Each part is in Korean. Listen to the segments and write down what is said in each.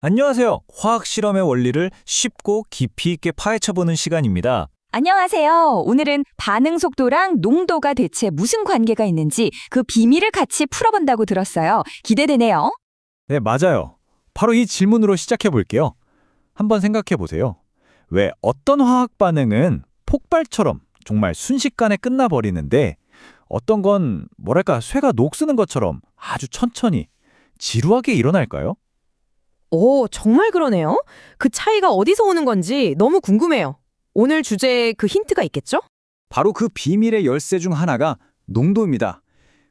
안녕하세요. 화학 실험의 원리를 쉽고 깊이 있게 파헤쳐보는 시간입니다. 안녕하세요. 오늘은 반응 속도랑 농도가 대체 무슨 관계가 있는지 그 비밀을 같이 풀어본다고 들었어요. 기대되네요. 네, 맞아요. 바로 이 질문으로 시작해 볼게요. 한번 생각해 보세요. 왜 어떤 화학 반응은 폭발처럼 정말 순식간에 끝나버리는데 어떤 건 뭐랄까 쇠가 녹쓰는 것처럼 아주 천천히 지루하게 일어날까요? 오, 정말 그러네요. 그 차이가 어디서 오는 건지 너무 궁금해요. 오늘 주제에 그 힌트가 있겠죠? 바로 그 비밀의 열쇠 중 하나가 농도입니다.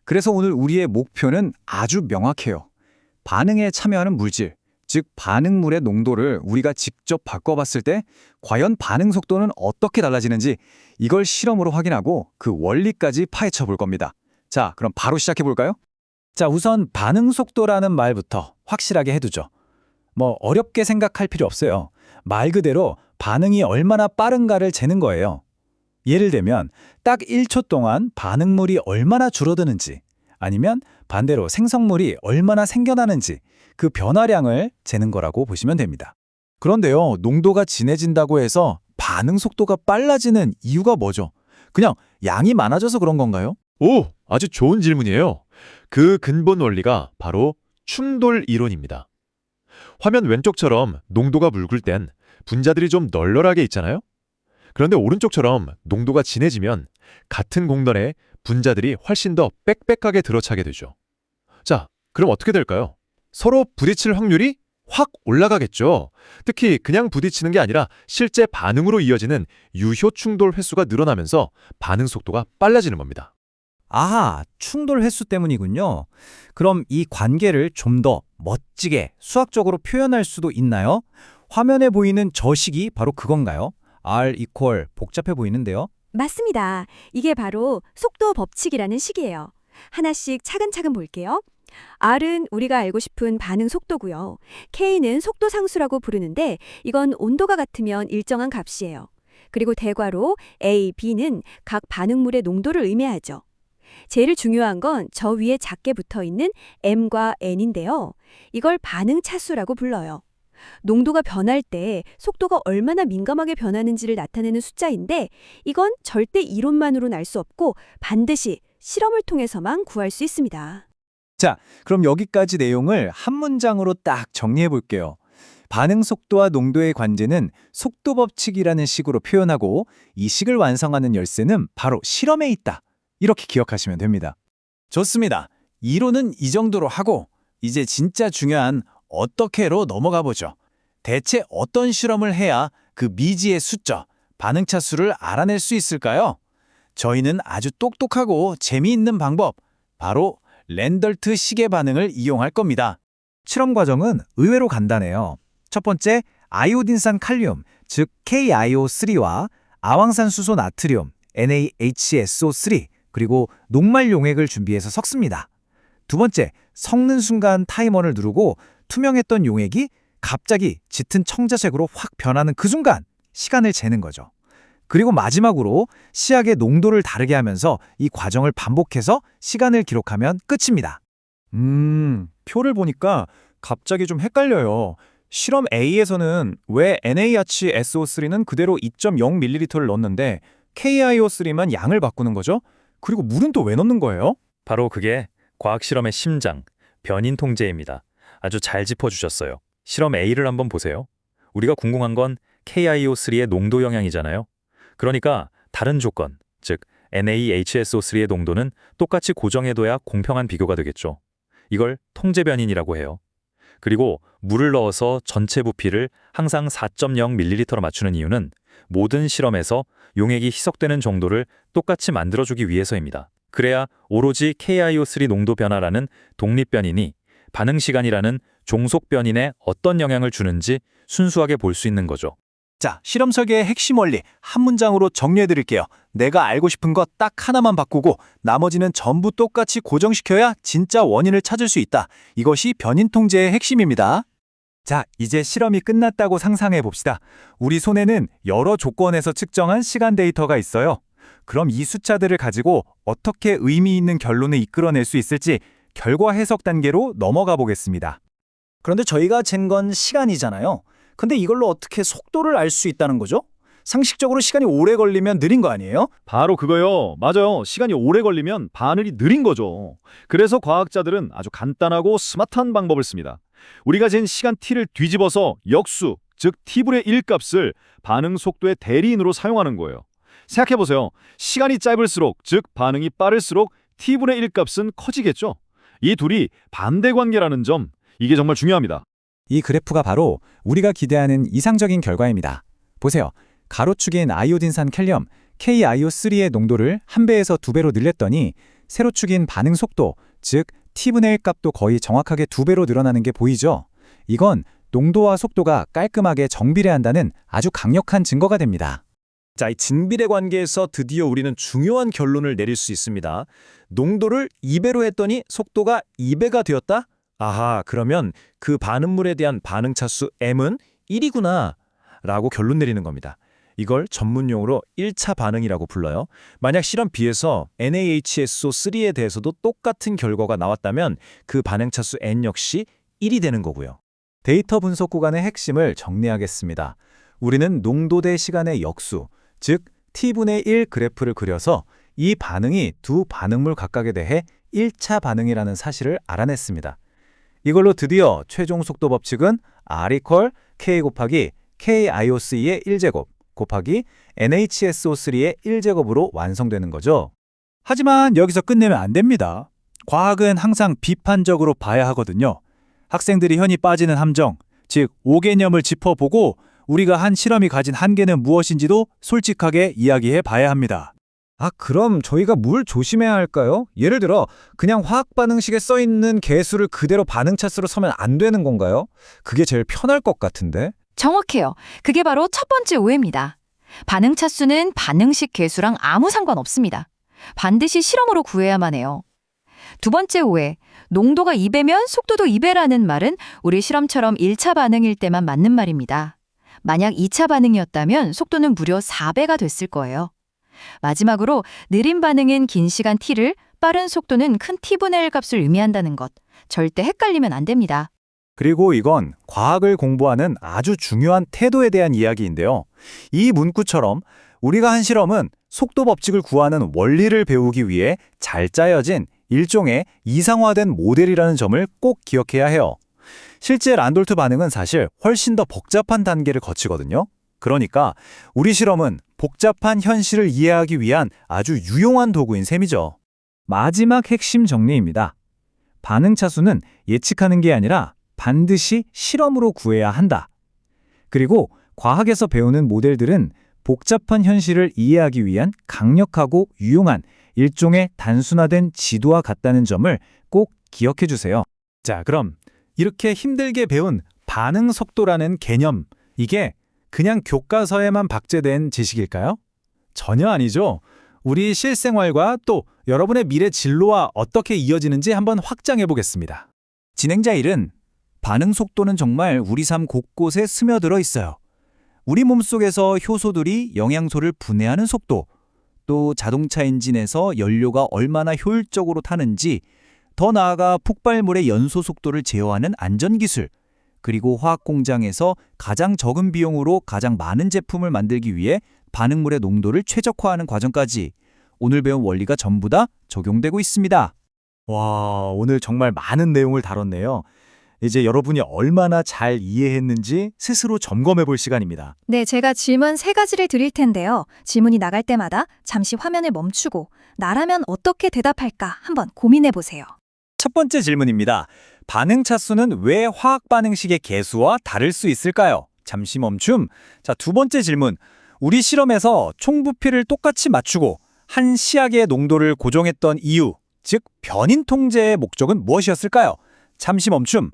그래서 오늘 우리의 목표는 아주 명확해요. 반응에 참여하는 물질, 즉 반응물의 농도를 우리가 직접 바꿔봤을 때 과연 반응 속도는 어떻게 달라지는지 이걸 실험으로 확인하고 그 원리까지 파헤쳐 볼 겁니다. 자, 그럼 바로 시작해 볼까요? 자, 우선 반응 속도라는 말부터 확실하게 해두죠. 어렵게 생각할 필요 없어요. 말 그대로 반응이 얼마나 빠른가를 재는 거예요. 예를 들면 딱 1초 동안 반응물이 얼마나 줄어드는지 아니면 반대로 생성물이 얼마나 생겨나는지 그 변화량을 재는 거라고 보시면 됩니다. 그런데요, 농도가 진해진다고 해서 반응 속도가 빨라지는 이유가 뭐죠? 그냥 양이 많아져서 그런 건가요? 오, 아주 좋은 질문이에요. 그 근본 원리가 바로 충돌 이론입니다. 화면 왼쪽처럼 농도가 묽을 땐 분자들이 좀 널널하게 있잖아요? 그런데 오른쪽처럼 농도가 진해지면 같은 공간에 분자들이 훨씬 더 빽빽하게 들어차게 되죠. 자, 그럼 어떻게 될까요? 서로 부딪힐 확률이 확 올라가겠죠. 특히 그냥 부딪히는 게 아니라 실제 반응으로 이어지는 유효 충돌 횟수가 늘어나면서 반응 속도가 빨라지는 겁니다. 아하, 충돌 횟수 때문이군요. 그럼 이 관계를 좀 더 멋지게 수학적으로 표현할 수도 있나요? 화면에 보이는 저 식이 바로 그건가요? R 이퀄 복잡해 보이는데요. 맞습니다. 이게 바로 속도 법칙이라는 식이에요. 하나씩 차근차근 볼게요. R은 우리가 알고 싶은 반응 속도고요. K는 속도 상수라고 부르는데 이건 온도가 같으면 일정한 값이에요. 그리고 대괄호 A, B는 각 반응물의 농도를 의미하죠. 제일 중요한 건 저 위에 작게 붙어 있는 M과 N인데요. 이걸 반응 차수라고 불러요. 농도가 변할 때 속도가 얼마나 민감하게 변하는지를 나타내는 숫자인데 이건 절대 이론만으로는 알 수 없고 반드시 실험을 통해서만 구할 수 있습니다. 자, 그럼 여기까지 내용을 한 문장으로 딱 정리해 볼게요. 반응 속도와 농도의 관계는 속도 법칙이라는 식으로 표현하고 이 식을 완성하는 열쇠는 바로 실험에 있다. 이렇게 기억하시면 됩니다. 좋습니다. 이론은 이 정도로 하고 이제 진짜 중요한 어떻게로 넘어가 보죠. 대체 어떤 실험을 해야 그 미지의 숫자, 반응차 수를 알아낼 수 있을까요? 저희는 아주 똑똑하고 재미있는 방법, 바로 랜덜트 시계 반응을 이용할 겁니다. 실험 과정은 의외로 간단해요. 첫 번째, 아이오딘산 칼륨, 즉 KiO3와 아황산수소 나트륨, NaHSO3, 그리고 녹말 용액을 준비해서 섞습니다. 두 번째, 섞는 순간 타이머를 누르고 투명했던 용액이 갑자기 짙은 청자색으로 확 변하는 그 순간 시간을 재는 거죠. 그리고 마지막으로 시약의 농도를 다르게 하면서 이 과정을 반복해서 시간을 기록하면 끝입니다. 표를 보니까 갑자기 좀 헷갈려요. 실험 A에서는 왜 NaHSO3는 그대로 2.0ml를 넣었는데 KiO3만 양을 바꾸는 거죠? 그리고 물은 또 왜 넣는 거예요? 바로 그게 과학 실험의 심장, 변인 통제입니다. 아주 잘 짚어주셨어요. 실험 A를 한번 보세요. 우리가 궁금한 건 KiO3의 농도 영향이잖아요. 그러니까 다른 조건, 즉 NaHSO3의 농도는 똑같이 고정해둬야 공평한 비교가 되겠죠. 이걸 통제 변인이라고 해요. 그리고 물을 넣어서 전체 부피를 항상 4.0ml로 맞추는 이유는 모든 실험에서 용액이 희석되는 정도를 똑같이 만들어주기 위해서입니다. 그래야 오로지 KiO3 농도 변화라는 독립변인이 반응 시간이라는 종속 변인에 어떤 영향을 주는지 순수하게 볼 수 있는 거죠. 자, 실험 설계의 핵심 원리 한 문장으로 정리해 드릴게요. 내가 알고 싶은 것 딱 하나만 바꾸고 나머지는 전부 똑같이 고정시켜야 진짜 원인을 찾을 수 있다. 이것이 변인 통제의 핵심입니다. 자, 이제 실험이 끝났다고 상상해 봅시다. 우리 손에는 여러 조건에서 측정한 시간 데이터가 있어요. 그럼 이 숫자들을 가지고 어떻게 의미 있는 결론을 이끌어낼 수 있을지 결과 해석 단계로 넘어가 보겠습니다. 그런데 저희가 잰 건 시간이잖아요. 근데 이걸로 어떻게 속도를 알 수 있다는 거죠? 상식적으로 시간이 오래 걸리면 느린 거 아니에요? 바로 그거요. 맞아요. 시간이 오래 걸리면 반응이 느린 거죠. 그래서 과학자들은 아주 간단하고 스마트한 방법을 씁니다. 우리가 잰 시간 t를 뒤집어서 역수, 즉 t분의 1 값을 반응 속도의 대리인으로 사용하는 거예요. 생각해보세요. 시간이 짧을수록, 즉 반응이 빠를수록 t분의 1 값은 커지겠죠. 이 둘이 반대 관계라는 점, 이게 정말 중요합니다. 이 그래프가 바로 우리가 기대하는 이상적인 결과입니다. 보세요. 가로축인 아이오딘산 캘륨 KiO3의 농도를 1배에서 2배로 늘렸더니 세로축인 반응 속도, 즉 t분의 1 값도 거의 정확하게 2배로 늘어나는 게 보이죠? 이건 농도와 속도가 깔끔하게 정비례한다는 아주 강력한 증거가 됩니다. 자, 이 진비례 관계에서 드디어 우리는 중요한 결론을 내릴 수 있습니다. 농도를 2배로 했더니 속도가 2배가 되었다? 아하, 그러면 그 반응물에 대한 반응 차수 m은 1이구나 라고 결론 내리는 겁니다. 이걸 전문용어로 1차 반응이라고 불러요. 만약 실험 B에서 NaHSO3에 대해서도 똑같은 결과가 나왔다면 그 반응 차수 n 역시 1이 되는 거고요. 데이터 분석 구간의 핵심을 정리하겠습니다. 우리는 농도 대 시간의 역수, 즉 t분의 1 그래프를 그려서 이 반응이 두 반응물 각각에 대해 1차 반응이라는 사실을 알아냈습니다. 이걸로 드디어 최종 속도 법칙은 R = K 곱하기 KiO3의 1제곱 곱하기 NaHSO3의 1제곱으로 완성되는 거죠. 하지만 여기서 끝내면 안 됩니다. 과학은 항상 비판적으로 봐야 하거든요. 학생들이 흔히 빠지는 함정, 즉 5개념을 짚어보고 우리가 한 실험이 가진 한계는 무엇인지도 솔직하게 이야기해 봐야 합니다. 그럼 저희가 뭘 조심해야 할까요? 예를 들어 그냥 화학 반응식에 써 있는 개수를 그대로 반응 차수로 서면 안 되는 건가요? 그게 제일 편할 것 같은데. 정확해요. 그게 바로 첫 번째 오해입니다. 반응 차수는 반응식 개수랑 아무 상관없습니다. 반드시 실험으로 구해야만 해요. 두 번째 오해, 농도가 2배면 속도도 2배라는 말은 우리 실험처럼 1차 반응일 때만 맞는 말입니다. 만약 2차 반응이었다면 속도는 무려 4배가 됐을 거예요. 마지막으로 느린 반응인 긴 시간 t를, 빠른 속도는 큰 t분의 1 값을 의미한다는 것, 절대 헷갈리면 안 됩니다. 그리고 이건 과학을 공부하는 아주 중요한 태도에 대한 이야기인데요. 이 문구처럼 우리가 한 실험은 속도 법칙을 구하는 원리를 배우기 위해 잘 짜여진 일종의 이상화된 모델이라는 점을 꼭 기억해야 해요. 실제 란돌트 반응은 사실 훨씬 더 복잡한 단계를 거치거든요. 그러니까 우리 실험은 복잡한 현실을 이해하기 위한 아주 유용한 도구인 셈이죠. 마지막 핵심 정리입니다. 반응 차수는 예측하는 게 아니라 반드시 실험으로 구해야 한다. 그리고 과학에서 배우는 모델들은 복잡한 현실을 이해하기 위한 강력하고 유용한 일종의 단순화된 지도와 같다는 점을 꼭 기억해 주세요. 자, 그럼 이렇게 힘들게 배운 반응 속도라는 개념, 이게 그냥 교과서에만 박제된 지식일까요? 전혀 아니죠. 우리 실생활과 또 여러분의 미래 진로와 어떻게 이어지는지 한번 확장해 보겠습니다. 진행자 1은 반응 속도는 정말 우리 삶 곳곳에 스며들어 있어요. 우리 몸속에서 효소들이 영양소를 분해하는 속도, 또 자동차 엔진에서 연료가 얼마나 효율적으로 타는지, 더 나아가 폭발물의 연소 속도를 제어하는 안전기술, 그리고 화학 공장에서 가장 적은 비용으로 가장 많은 제품을 만들기 위해 반응물의 농도를 최적화하는 과정까지 오늘 배운 원리가 전부 다 적용되고 있습니다. 와, 오늘 정말 많은 내용을 다뤘네요. 이제 여러분이 얼마나 잘 이해했는지 스스로 점검해 볼 시간입니다. 네, 제가 질문 3가지를 드릴 텐데요. 질문이 나갈 때마다 잠시 화면을 멈추고 나라면 어떻게 대답할까 한번 고민해 보세요. 첫 번째 질문입니다. 반응 차수는 왜 화학 반응식의 개수와 다를 수 있을까요? 잠시 멈춤. 자, 두 번째 질문. 우리 실험에서 총 부피를 똑같이 맞추고 한 시약의 농도를 고정했던 이유, 즉 변인 통제의 목적은 무엇이었을까요? 잠시 멈춤.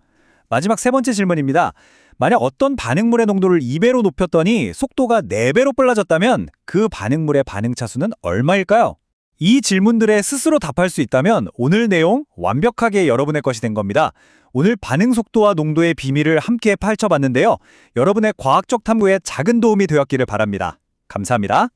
마지막 세 번째 질문입니다. 만약 어떤 반응물의 농도를 2배로 높였더니 속도가 4배로 빨라졌다면 그 반응물의 반응 차수는 얼마일까요? 이 질문들에 스스로 답할 수 있다면 오늘 내용 완벽하게 여러분의 것이 된 겁니다. 오늘 반응 속도와 농도의 비밀을 함께 파헤쳐봤는데요. 여러분의 과학적 탐구에 작은 도움이 되었기를 바랍니다. 감사합니다.